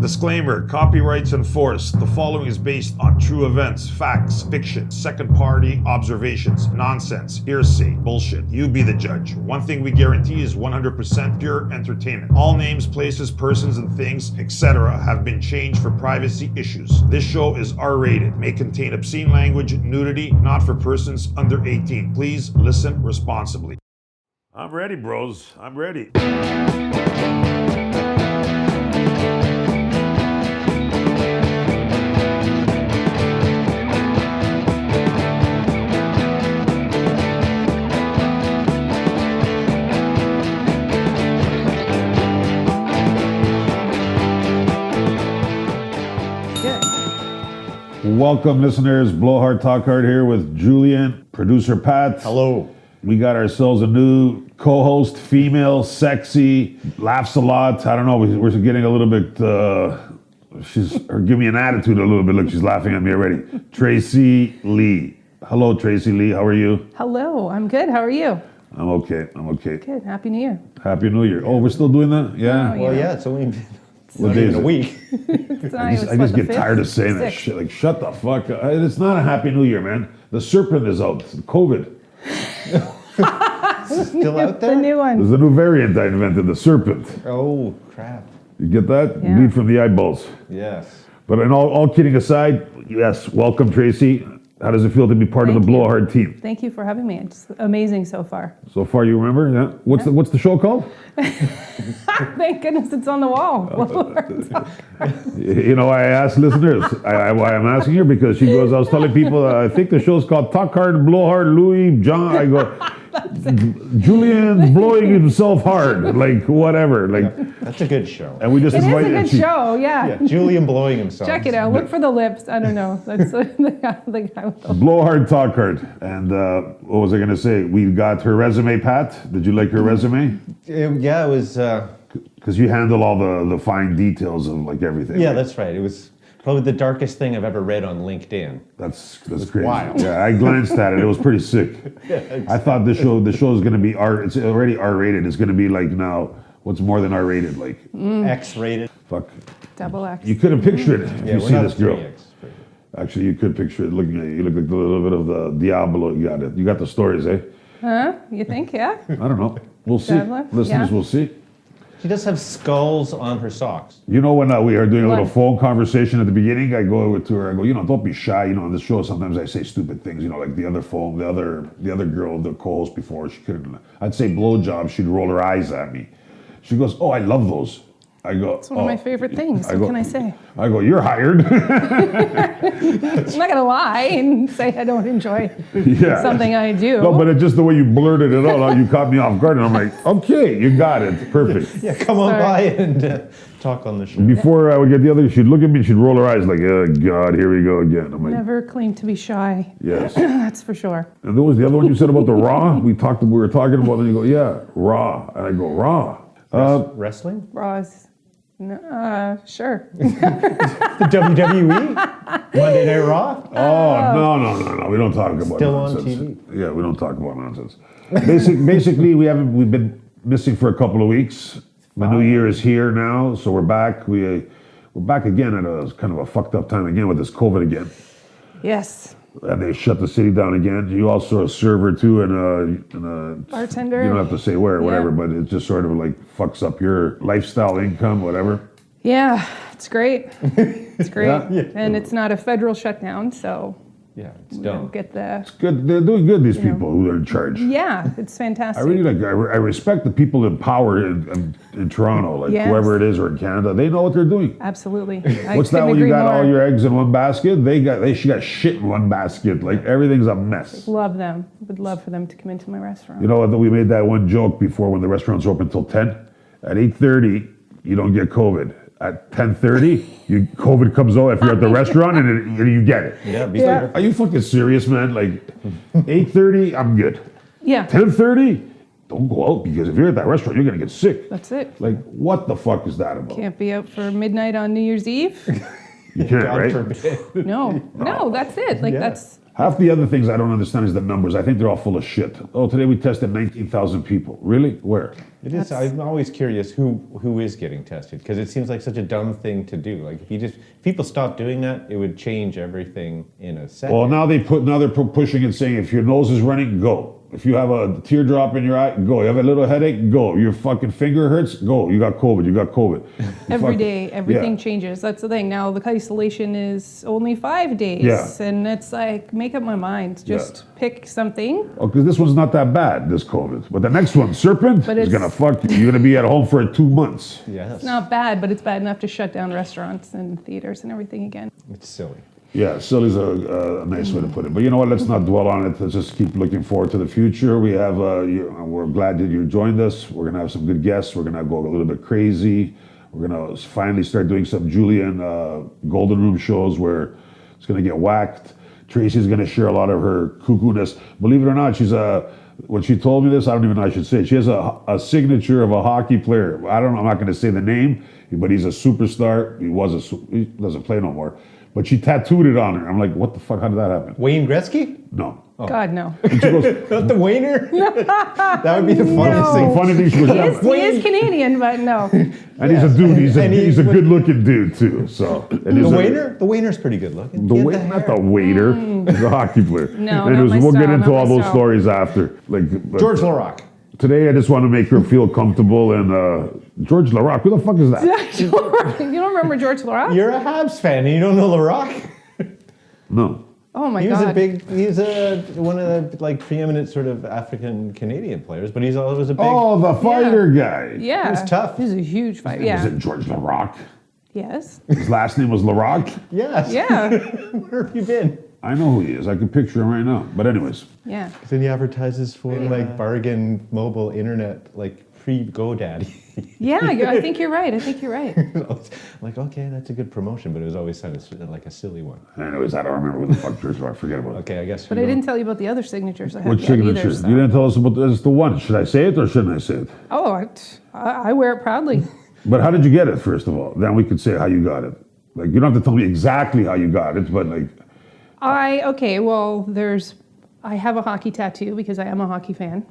Disclaimer, copyrights enforced. The following is based on true events, facts, fiction, second-party observations, nonsense, hearsay, bullshit. You be the judge. One thing we guarantee is 100% pure entertainment. All names, places, persons, and things, etc. have been changed for privacy issues. This show is R-rated, may contain obscene language, nudity, not for persons under 18. Please listen responsibly. I'm ready, bros. I'm ready. Welcome, listeners. Blowhard Talk Hard here with Julian, producer Pat. Hello. We got ourselves a new co-host, female, sexy, laughs a lot. I don't know. We're getting a little bit. She's giving me an attitude a little bit. Look, she's laughing at me already. Traci Leigh. Hello, Traci Leigh. How are you? Hello. I'm good. How are you? I'm okay. Good. Happy New Year. Happy New Year. Oh, we're still doing that? Yeah. Well, yeah. It's only What not day even is a it? week. I just get tired of saying that shit. Like, shut the fuck up. It's not a Happy New Year, man. The serpent is out. COVID. Still out there? The new one. There's a new variant I invented, the serpent. Oh, crap. You get that? Yeah. Bleed from the eyeballs. Yes. But in all kidding aside, yes, welcome, Traci. How does it feel to be part of the Blowhard team? Thank you for having me. It's amazing so far. So far, you remember? Yeah. What's the show called? Thank goodness it's on the wall. You know, I asked listeners. Why I'm asking her because she goes. I was telling people. I think the show's called Talk Hard, Blowhard, Louis, John. I go. Julian's blowing himself hard, like whatever, like. Yeah, that's a good show. And we just It is a invited. good show, yeah. Julian blowing himself. Check it out. Look for the lips. I don't know. That's the guy with the... Blow hard, talk hard. And what was I going to say? We got her resume, Pat. Did you like her resume? Yeah, it was. Because you handle all the fine details of like everything. Yeah, right? that's right. It was probably the darkest thing I've ever read on LinkedIn. That's crazy. wild. Yeah, I glanced at it. It was pretty sick. Yeah, exactly. I thought the show is going to be R. It's already R-rated. It's going to be like now. What's more than R-rated? Like X-rated. fuck. Double X. You couldn't picture it if Yeah, you we're see not this girl. 3X. Actually, you could picture it looking at you. You look like a little bit of the Diablo. You got it. You got the stories, eh? Huh? You think? Yeah? I don't know. We'll see. Dabbler? Listeners, Yeah. will see. She does have skulls on her socks. You know, when we are doing a little What? phone conversation at the beginning, I go over to her. I go, don't be shy. On this show, sometimes I say stupid things. Like the other girl, the co-host before, she couldn't. I'd say blowjob. She'd roll her eyes at me. She goes, "Oh, I love those." I go, It's one of my favorite things. What can I say? I go, "You're hired." I'm not going to lie and say I don't enjoy Yeah. something I do. No, but it's just the way you blurted it out. You caught me off guard, and I'm like, "Okay, you got it, perfect." Yeah, come on Sorry. by and talk on the show. Before I would get the other, she'd look at me and she'd roll her eyes like, "Oh God, here we go again." I'm like, Never claim to be shy. "Yes." That's for sure. And there was the other one you said about the Raw. We were talking about, and you go, "Yeah, Raw," and I go, "Raw." Wrestling? Roz. No, sure. The WWE? Monday Night Raw? Oh no! We don't talk about Still on nonsense. TV. Yeah, we don't talk about nonsense. Basically, we've been missing for a couple of weeks. The new year is here now, so we're back. We're back again at a kind of a fucked up time again with this COVID again. Yes. And they shut the city down again. You also a server too, and a Bartender. You don't have to say where or whatever, Yeah. but it just sort of like fucks up your lifestyle, income, whatever. Yeah, it's great. It's great. Yeah? And it's not a federal shutdown, so Yeah, it's we don't dumb. get the... Good, they're doing good. These know. people who are in charge. Yeah, it's fantastic. I really like. I respect the people in power in Toronto, like Yes. whoever it is, or in Canada. They know what they're doing. Absolutely. What's that when you got all your eggs in one basket? She got shit in one basket. Like everything's a mess. Love them. Would love for them to come into my restaurant. You know what? We made that one joke before when the restaurants open till 10. At 8:30, you don't get COVID. At 10:30, COVID comes out if you're at the restaurant and you get it. Yeah, be Yeah. careful. Are you fucking serious, man? Like 8:30, I'm good. Yeah, 10:30, don't go out because if you're at that restaurant, you're gonna get sick. that's it. Like, what the fuck is that about? Can't be out for midnight on New Year's Eve. You can't, God right? forbid. No, that's it. Like Yeah. that's Half the other things I don't understand is the numbers. I think they're all full of shit. Oh, today we tested 19,000 people. Really? Where? It is. I'm always curious who is getting tested because it seems like such a dumb thing to do. Like if people stop doing that, it would change everything in a second. Well, now they're pushing and saying if your nose is running, go. If you have a teardrop in your eye, go. You have a little headache, go. Your fucking finger hurts, go. You got COVID. You got COVID. Every day, everything changes. That's the thing. Now the isolation is only 5 days, and it's like make up my mind. Just pick something. Oh, because this one's not that bad, this COVID. But the next one, serpent, is gonna fuck you. You're gonna be at home for 2 months. Yes. It's not bad, but it's bad enough to shut down restaurants and theaters and everything again. It's silly. Yeah, silly's a nice way to put it. But you know what? Let's not dwell on it. Let's just keep looking forward to the future. We have, we're glad that you joined us. We're gonna have some good guests. We're gonna go a little bit crazy. We're gonna finally start doing some Julian Golden Room shows where it's gonna get whacked. Tracy's gonna share a lot of her cuckoo-ness. Believe it or not, when she told me this, I don't even know I should say it. She has a signature of a hockey player. I don't know. I'm not gonna say the name, but he's a superstar. He doesn't play no more. But she tattooed it on her. I'm like, what the fuck? How did that happen? Wayne Gretzky? No. Oh. God, no. And she goes, Not the Wayner? That would be the funniest thing. the funny thing, she goes, He is Canadian, but no. and he's a dude. He's a good-looking dude too. So and The Wayner? The Wayner's pretty good looking. Not the waiter. He's a hockey player. No, Anyways, not my we'll get style, into not all my those style. stories after. George Larac. Today, I just want to make her feel comfortable. And George Larac, who the fuck is that? You don't remember George Larac? You're a Habs fan and you don't know Larac? No. Oh my He was God. he's one of the preeminent sort of African Canadian players, but he's always a big. Oh, the fighter guy. Yeah. He was tough. He's a huge fight. Was Yeah. it George Larac? Yes. His last name was Larac? Yes. Yeah. Where have you been? I know who he is. I can picture him right now. But anyways. Yeah. Then he advertises for bargain mobile internet, free GoDaddy. Yeah, I think you're right. Like, okay, that's a good promotion, but it was always kind of like a silly one. Anyways, I don't remember who the fuck George Larac. Forget about it. Okay, I guess. But I didn't tell you about the other signatures I have What yet signature? either. So. You didn't tell us about this. The one. Should I say it or shouldn't I say it? Oh, I wear it proudly. But how did you get it, first of all? Then we could say how you got it. Like, you don't have to tell me exactly how you got it, but like... I have a hockey tattoo because I am a hockey fan.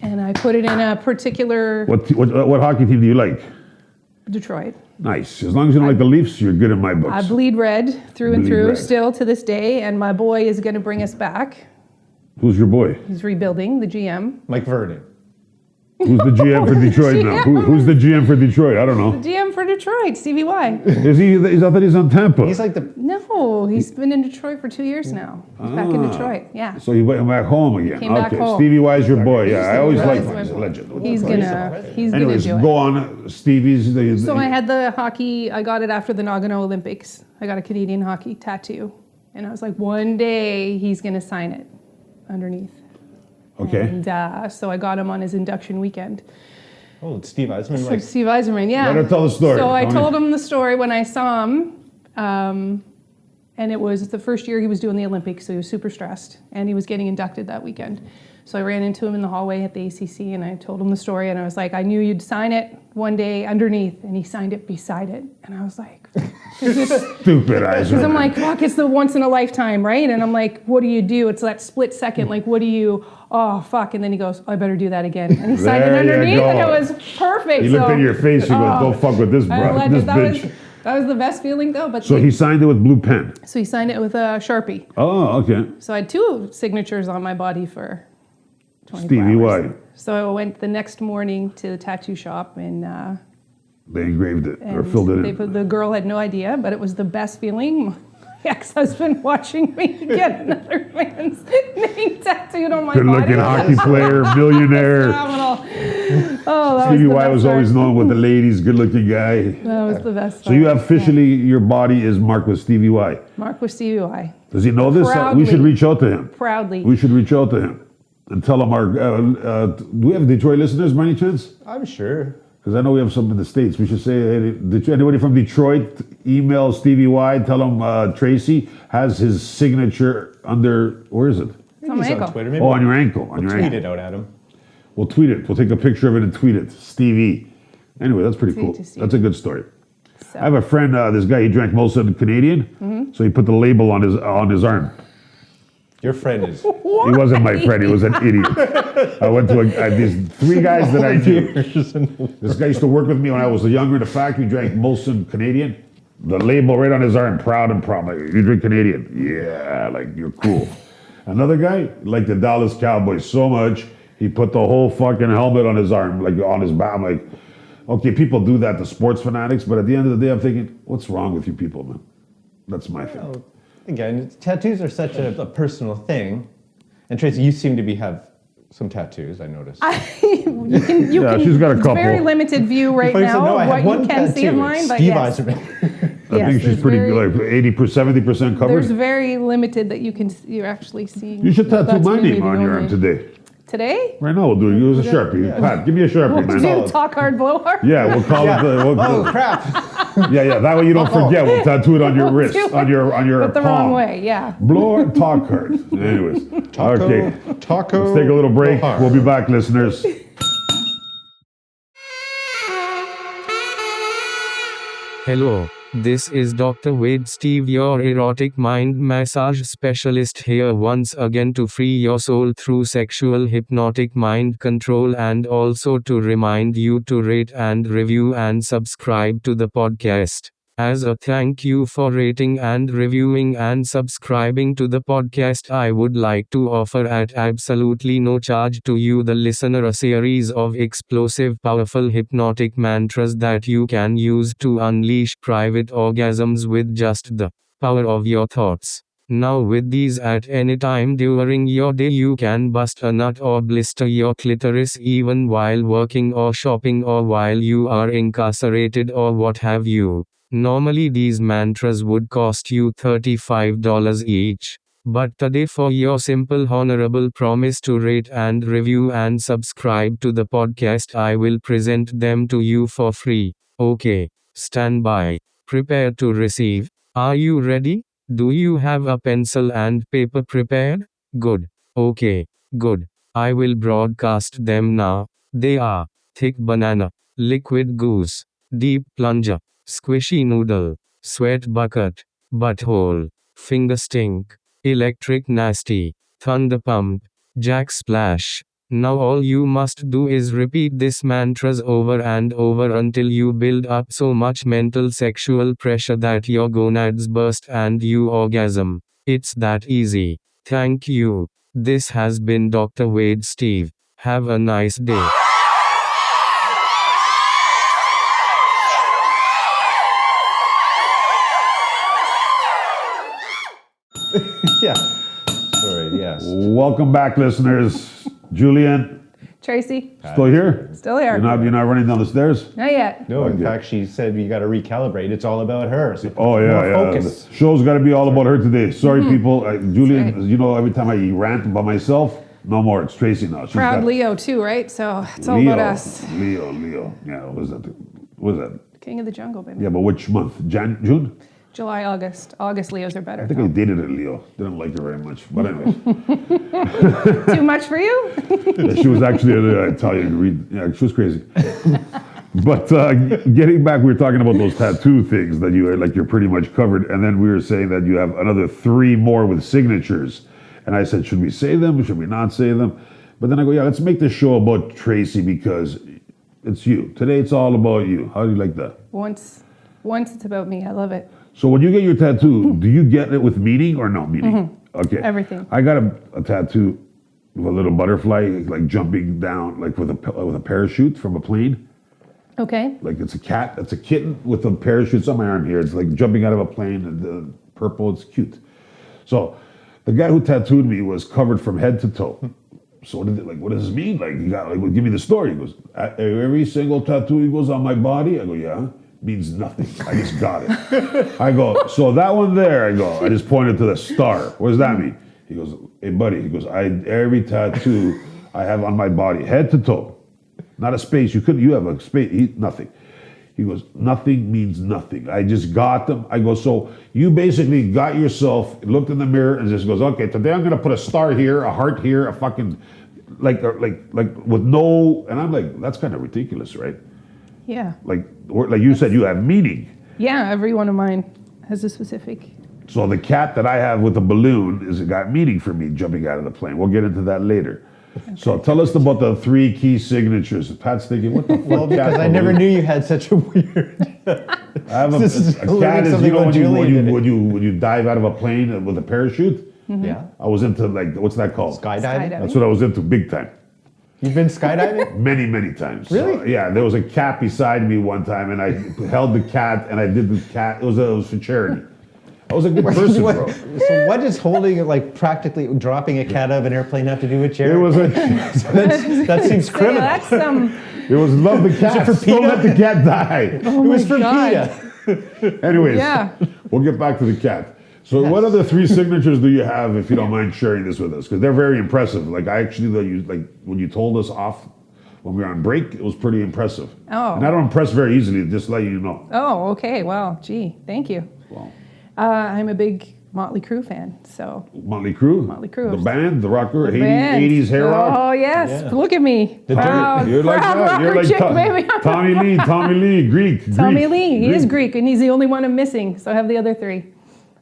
And I put it in a particular What hockey team do you like? Detroit. Nice. As long as you don't like the Leafs, you're good in my books. I bleed red through and Bleed through red. still to this day, and my boy is going to bring us back. Who's your boy? He's rebuilding, the GM. Mike Vernon. Who's the GM for Detroit now? Who's the GM for Detroit? I don't know. GM for Detroit, Stevie Y. Is he? I thought he's on Tampa. He's like the. No, he's been in Detroit for 2 years now. He's back in Detroit, yeah. So he went back home again. Came back home. Stevie Y is your boy. Yeah, I always liked him. my He's a boy. legend. What the He's fuck? gonna Anyways, do it. go on. Stevie's. So I had the hockey, I got it after the Nagano Olympics. I got a Canadian hockey tattoo. And I was like, one day he's gonna sign it underneath. Okay. And so I got him on his induction weekend. Oh, it's Steve Eisman. So Steve Eiserman, yeah. Let her tell the story. So I Tell me. told him the story when I saw him. And it was the first year he was doing the Olympics, so he was super stressed. And he was getting inducted that weekend. So I ran into him in the hallway at the ACC and I told him the story. And I was like, I knew you'd sign it one day underneath. And he signed it beside it. And I was like, Stupid eyes. because I'm like, fuck, it's the once in a lifetime, right? And I'm like, what do you do? It's that split second. Like, what do you, oh, fuck. And then he goes, I better do that again. And he signed it There you underneath go. and it was perfect. He looked in your face. He goes, "Don't fuck with this, I bro. liked This it. That bitch." was the best feeling though. But So he signed it with blue pen. so he signed it with a Sharpie. Oh, okay. So I had 2 signatures on my body for 24 Stevie hours. Y. So I went the next morning to the tattoo shop and They engraved it or filled it in. the girl had no idea, but it was the best feeling. My ex-husband watching me get another man's name tattooed on my body. Good-looking hockey player, millionaire. Phenomenal. Oh, that Stevie was the Y best was part. always known with the ladies, good-looking guy. That was the best. So you officially, your body is marked with Stevie Y. Mark with Stevie Y. Does he know this? Proudly. We should reach out to him. Proudly. We should reach out to him and tell him do we have Detroit listeners by any chance? I'm sure. Because I know we have some in the States. We should say, hey, anybody from Detroit, email Stevie Y, tell him Tracie has his signature under, where is it? It's on my He's on ankle. Twitter. Maybe Oh, on your ankle. On your tweet ankle. it out at him. We'll tweet it. We'll take a picture of it and tweet it. Stevie. Anyway, that's pretty Tweet cool. to Stevie. That's a good story. So, I have a friend, this guy, he drank most of the Canadian, so he put the label on his arm. Your friend is. He wasn't my friend. He was an idiot. I went to these 3 guys that I knew. This guy used to work with me when I was younger in the factory. Drank Molson Canadian. The label right on his arm, proud and proud. Like, you drink Canadian? Yeah, like you're cool. Another guy liked the Dallas Cowboys so much, he put the whole fucking helmet on his arm, like on his back. I'm like, okay, people do that to sports fanatics, but at the end of the day, I'm thinking, what's wrong with you people, man? That's my thing. Well, again, tattoos are such a personal thing. And Tracy, you seem to have some tattoos, I noticed. You Yeah, can, she's got a it's couple. very limited view right Before you said, now no, I of have what one you can see of tattoo. mine, but Steve yes. Eiserman. I think she's pretty like 70% covered. There's very limited that you're actually seeing. You should tattoo That's my maybe name the on your arm only- today. Today? Right now, we'll do it. Use a Sharpie. Yeah. Pat, give me a Sharpie, We'll man. do talk hard, blow hard. Yeah, we'll call it the. Oh, crap. Yeah. That way you don't forget. We'll tattoo it on your wrist, Do it on your But the palm. wrong way, yeah. Blow and talk hard. Anyways, okay. Taco. Let's take a little break. Hard. We'll be back, listeners. Hello, this is Dr. Wade Steve, your erotic mind massage specialist, here once again to free your soul through sexual hypnotic mind control, and also to remind you to rate and review and subscribe to the podcast. As a thank you for rating and reviewing and subscribing to the podcast, I would like to offer at absolutely no charge to you, the listener, a series of explosive, powerful hypnotic mantras that you can use to unleash private orgasms with just the power of your thoughts. Now, with these, at any time during your day, you can bust a nut or blister your clitoris, even while working or shopping or while you are incarcerated or what have you. Normally these mantras would cost you $35 each. But today, for your simple honorable promise to rate and review and subscribe to the podcast, I will present them to you for free. Okay, stand by. Prepare to receive. Are you ready? Do you have a pencil and paper prepared? Good. Okay, good. I will broadcast them now. They are thick banana, liquid goose, deep plunger, squishy noodle, sweat bucket, butthole, finger stink, electric nasty, thunder pump, jack splash. Now all you must do is repeat these mantras over and over until you build up so much mental sexual pressure that your gonads burst and you orgasm. It's that easy. Thank you. This has been Dr. Wade Steve. Have a nice day. Yeah. Sorry, yes. Welcome back, listeners. Julian, Tracy, still here? still here. You're not running down the stairs? Not yet. No, in Okay. fact, she said you got to recalibrate. It's all about her. So Oh yeah, more yeah. focus. The show's got to be all about her today. Sorry, people. Julian, That's right. you know, every time I rant by myself, no more. It's Tracy now. She's Proud got Leo too, right? So it's all Leo, about us. Leo. Yeah, what was that? What was that? King of the jungle, baby. Yeah, but which month? June? July, August. August Leos are better. I think I dated a Leo. Didn't like her very much. But anyways, Too much for you? yeah, she was actually an Italian. Yeah, she was crazy. But getting back, we were talking about those tattoo things that you're pretty much covered. And then we were saying that you have another 3 more with signatures. And I said, should we say them? Should we not say them? But then I go, yeah, let's make this show about Tracy because it's you. Today it's all about you. How do you like that? Once it's about me. I love it. So when you get your tattoo, do you get it with meaning or no meaning? Okay. Everything. I got a tattoo with a little butterfly, like jumping down, like with a parachute from a plane. Okay. Like it's a cat, it's a kitten with a parachute on my arm here. It's like jumping out of a plane, and the purple, it's cute. So the guy who tattooed me was covered from head to toe. So what does this mean? Like, he got, give me the story. He goes, every single tattoo he goes on my body. I go, yeah. Means nothing. I just got it. I go, so that one there, I just pointed to the star. What does that mean? He goes, hey buddy, every tattoo I have on my body, head to toe. Not a space. You have a space, nothing. He goes, nothing means nothing. I just got them. I go, so you basically got yourself, looked in the mirror and just goes, okay, today I'm gonna put a star here, a heart here, a fucking, like with no, and I'm like, that's kind of ridiculous, right? Yeah. Like you said, you have meaning. Yeah, every one of mine has a specific So the cat that I have with the balloon is got meaning for me jumping out of the plane. We'll get into that later. So tell us about the 3 key signatures. Pat's thinking, what the fuck? Well, because I never knew you had such a weird. I have This is a cat learning is, something about Julian today. when you dive out of a plane with a parachute. Yeah. I was into like, what's that called? Skydiving? That's what I was into big time. You've been skydiving? Many, many times. Really? Yeah, there was a cat beside me one time, and I held the cat, and I did the cat. It was for charity. I was a good person, bro. So what does holding, like practically dropping a cat out of an airplane have to do with charity? It was a. that seems criminal. That's It was love the cat. for Don't PETA? let the cat die. Oh It was my for God. PETA. Anyways, Yeah. we'll get back to the cat. So, what other 3 signatures do you have, if you don't mind sharing this with us? Because they're very impressive. Like I actually, when you told us off when we were on break, it was pretty impressive. Oh. And I don't impress very easily. Just let you know. Oh, okay. Well, gee, thank you. Wow. I'm a big Motley Crue fan, so. Motley Crue. Motley Crue. The band, the rocker, The 80s, band. 80s hair rock. Oh yes, Yeah. look at me. Proud, You're like proud that. rocker You're like chick, baby. Tommy Lee, Greek. Tommy Greek, Lee, he is Greek, and he's the only one I'm missing. So I have the other 3.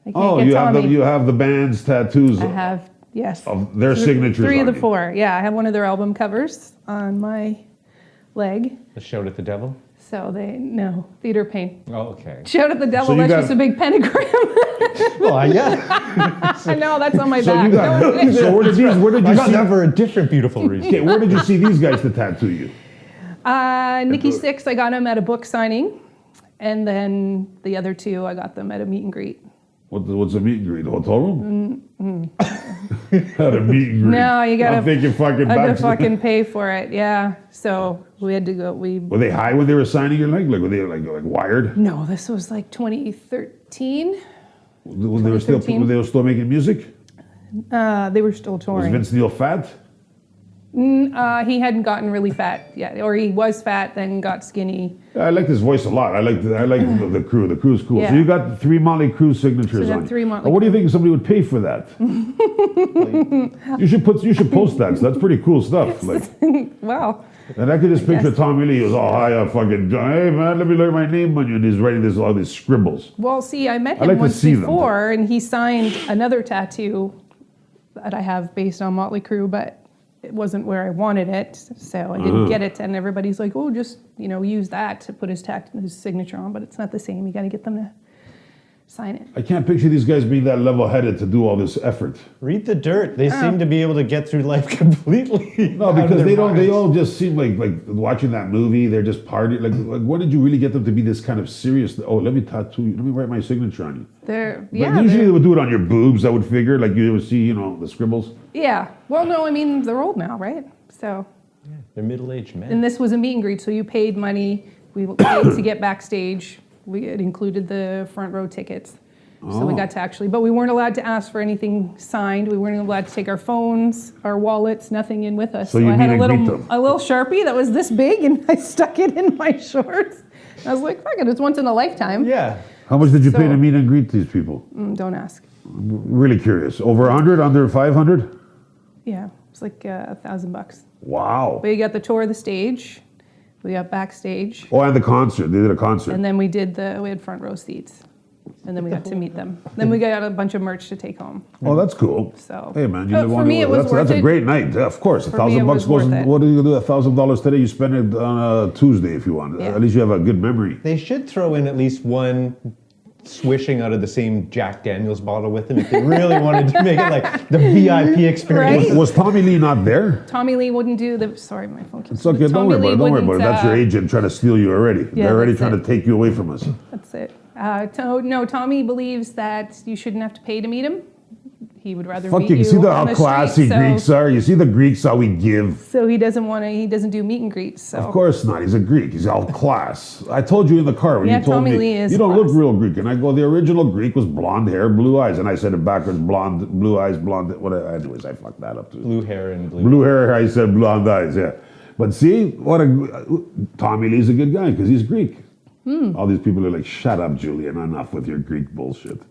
I can't Oh, get Tommy. you have the band's tattoos I have, yes. of their signatures. 3 of on the you. 4. Yeah, I have one of their album covers on my leg. The Shout at the Devil? So no, Theater Pain. Oh, okay. Shout at the devil, So you that's got- just a big pentagram. Well, yeah. I know, that's on my So back. you got. No, So where did I you got see? that for a different beautiful reason. Okay, where did you see these guys to tattoo you? Nikki Sixx, I got him at a book signing. And then the other 2, I got them at a meet and greet. What's a meet and greet? Hotel room? At a meet and greet. No, you gotta- I'm thinking fucking I had back to fucking pay for it, yeah. So we had to go, Were they high when they were signing your leg? Like were they like wired? no, this was like 2013. When they were still 2013. making music? They were still Was touring. Vince Neil fat? He hadn't gotten really fat yet, or he was fat, then got skinny. Yeah, I like his voice a lot. I like the crew. The crew's cool. Yeah. So you got 3 Motley Crue signatures So I got on. 3 Motley Now, what do you think somebody would pay for that? you should post that. So that's pretty cool stuff. Like, Well, and I could just picture guess. Tommy Lee. He was all high up, fucking. Hey man, let me learn my name on you. And he's writing all these scribbles. well, see, I met I him like to once see them. before, and he signed another tattoo that I have based on Motley Crue, but it wasn't where I wanted it, so I didn't get it. And everybody's like, "Oh, just use that to put his signature on," but it's not the same. You got to get them to sign it. I can't picture these guys being that level-headed to do all this effort. Read the dirt. They seem to be able to get through life completely. No, out of because their they don't. They minds. all just seem like watching that movie. They're just partying. Like, when did you really get them to be this kind of serious? Oh, let me tattoo you. Let me write my signature on you. They're But yeah, usually they're- they would do it on your boobs. I would figure, like you would see, the scribbles. yeah. Well, no, I mean they're old now, right? So, They're middle-aged men. and this was a meet and greet, so you paid money. We paid to get backstage. It included the front row tickets. So we Oh. got to actually, but we weren't allowed to ask for anything signed. We weren't allowed to take our phones, our wallets, nothing in with us. So you I had meet a and greet them. little Sharpie that was this big, and I stuck it in my shorts. I was like, fuck it, it's once in a lifetime. Yeah. How much did you pay So- to meet and greet these people? Don't ask. Really curious. Over 100, under 500? Yeah, it's like $1,000. Wow. But you got the tour of the stage. We got backstage. Oh, and the concert. They did a concert. And then we had front row seats. And then we got to meet them. Then we got a bunch of merch to take home. Oh, that's cool. So- hey man, you But live for on me, it was that's worth a it. great night. Yeah, of course, For me, it $1,000 was goes. worth it. What are you gonna do? $1,000 today? You spend it on a Tuesday if you want. Yeah. At least you have a good memory. They should throw in at least one swishing out of the same Jack Daniels bottle with them if they really wanted to make it like the VIP experience. Right? Was Tommy Lee not there? Tommy Lee wouldn't do the. Sorry, my phone keeps. It's okay. Don't Tommy worry about Lee it. Don't worry about it. wouldn't, That's your agent trying to steal you already. Yeah, They're already that's trying it. to take you away from us. That's it. No, Tommy believes that you shouldn't have to pay to meet him. He would rather meet Fucking you see on how the classy street, so, Greeks are. You see the Greeks how we give. So he doesn't want to. He doesn't do meet and greets. So Of course not. He's a Greek. He's all class. I told you in the car when Yeah, you told Tommy me Lee is you don't class. look real Greek, and I go, the original Greek was blonde hair, blue eyes, and I said it backwards: blonde, blue eyes, blonde. Anyways, I fucked that up too. Blue hair and blue. Blue hair. I said blonde eyes. Yeah, but see, Tommy Lee's a good guy because he's Greek. Hmm. All these people are like, shut up, Julian. Enough with your Greek bullshit.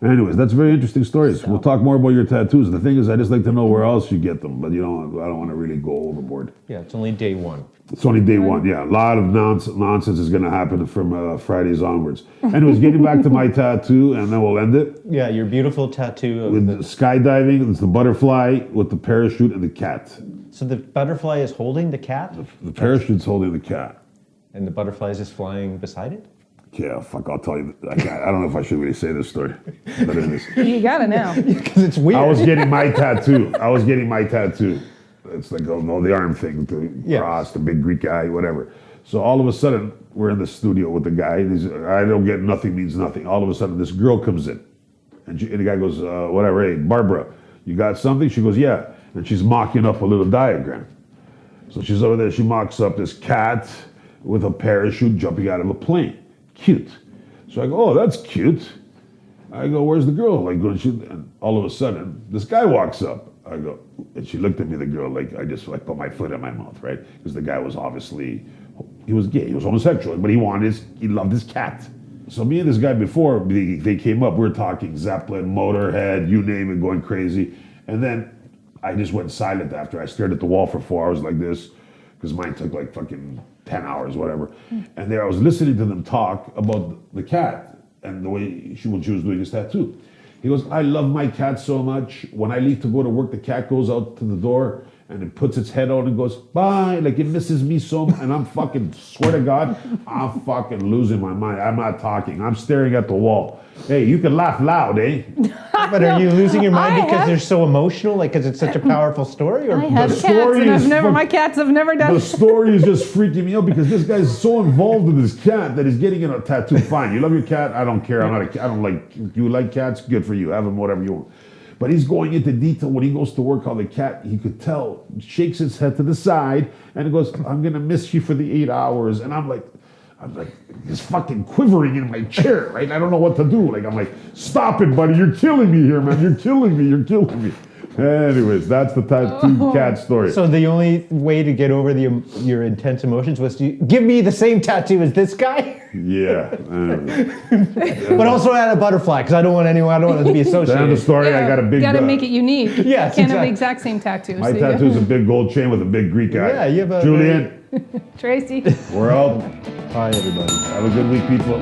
Anyways, that's very interesting stories. We'll talk more about your tattoos. The thing is, I just like to know where else you get them, but I don't want to really go overboard. Yeah, it's only day one. It's only day one, yeah. A lot of nonsense is going to happen from Fridays onwards. Anyways, getting back to my tattoo, and then we'll end it. Yeah, your beautiful tattoo of With the skydiving, it's the butterfly with the parachute and the cat. So the butterfly is holding the cat? The parachute's holding the cat. And the butterfly is just flying beside it? Yeah, fuck, I'll tell you. I don't know if I should really say this story, but it is. You gotta know. Because it's weird. I was getting my tattoo. It's like, the arm thing, the cross, the big Greek guy, whatever. So all of a sudden, we're in the studio with the guy. I don't get nothing means nothing. All of a sudden, this girl comes in. And the guy goes, whatever, hey, Barbara, you got something? She goes, yeah. And she's mocking up a little diagram. So she's over there, she mocks up this cat with a parachute jumping out of a plane. Cute. So I go, oh, that's cute. I go, where's the girl? And all of a sudden, this guy walks up. I go, and she looked at me, the girl, I just put my foot in my mouth, right? Because the guy was obviously, he was gay, he was homosexual, but he loved his cat. So me and this guy before they came up, we were talking Zeppelin, Motorhead, you name it, going crazy. And then I just went silent after. I stared at the wall for 4 hours like this, because mine took fucking 10 hours, whatever. And there I was listening to them talk about the cat and the way she was doing his tattoo. He goes, I love my cat so much. When I leave to go to work, the cat goes out to the door and it puts its head out and goes, bye. It misses me so much. And I'm fucking, swear to God, I'm fucking losing my mind. I'm not talking. I'm staring at the wall. Hey, you can laugh loud, eh? But are you losing your mind because have- they're so emotional? Because it's such a powerful story? Or I have cats, story and is my cats have never done. The story is just freaking me out because this guy's so involved with his cat that he's getting in a tattoo. Fine, you love your cat. I don't care. I don't like. You like cats? Good for you. Have them whatever you want. But he's going into detail when he goes to work how the cat, he could tell, shakes his head to the side and it goes, I'm gonna miss you for the 8 hours. And I'm like, just fucking quivering in my chair, right? I don't know what to do. I'm like, stop it, buddy. You're killing me here, man. You're killing me. Anyways, that's the tattoo cat story. So the only way to get over your intense emotions was to give me the same tattoo as this guy? Yeah. But also add a butterfly, because I don't want it to be associated. To end the story, I got a big... Gotta make it unique. Yes, Can't have exactly. the exact same tattoo. My tattoo's a big gold chain with a big Greek guy. Yeah, you have a... Julian, Tracy. we're out. Bye, everybody. Have a good week, people.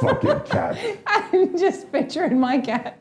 Fucking cat. I'm just picturing my cat.